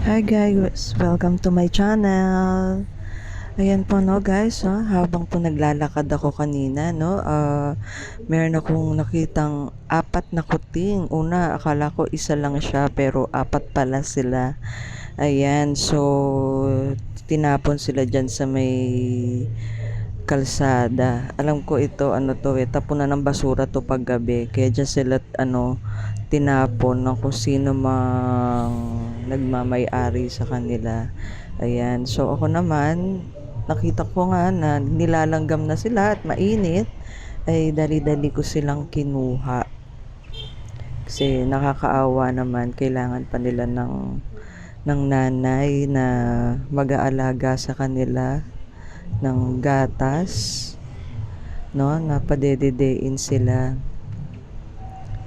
Hi guys, welcome to my channel. Ayan po no guys, habang po naglalakad ako kanina no, meron akong nakitang apat na kuting. Una, akala ko isa lang siya pero apat pala sila. Ayan, so tinapon sila dyan sa may kalsada. Alam ko ito, ano to tapunan ng basura to paggabi. Kaya dyan sila, tinapon ng kung sino mang nagmamay-ari sa kanila. Ayan, so ako naman, nakita ko nga na nilalanggam na sila at mainit, ay dali-dali ko silang kinuha. Kasi nakakaawa naman, kailangan pa nila ng nanay na mag-aalaga sa kanila ng gatas, no, napadededein sila.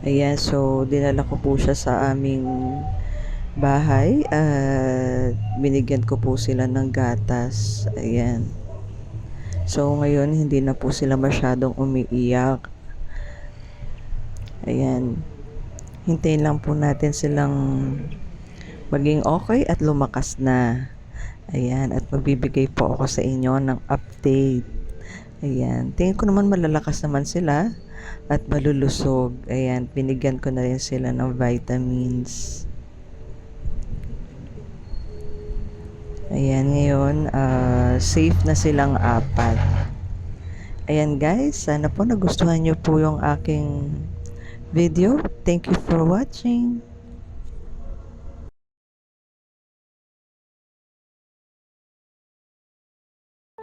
Ayan, so dinala ko po siya sa aming bahay at binigyan ko po sila ng gatas. Ayan. So ngayon hindi na po sila masyadong umiiyak. Ayan. Hintayin lang po natin silang maging okay at lumakas na. Ayan, at magbibigay po ako sa inyo ng update. Ayan, tingin ko naman malalakas naman sila at malulusog. Ayan, binigyan ko na rin sila ng vitamins. Ayan, ngayon, safe na silang apat. Ayan guys, sana po nagustuhan nyo po yung aking video. Thank you for watching.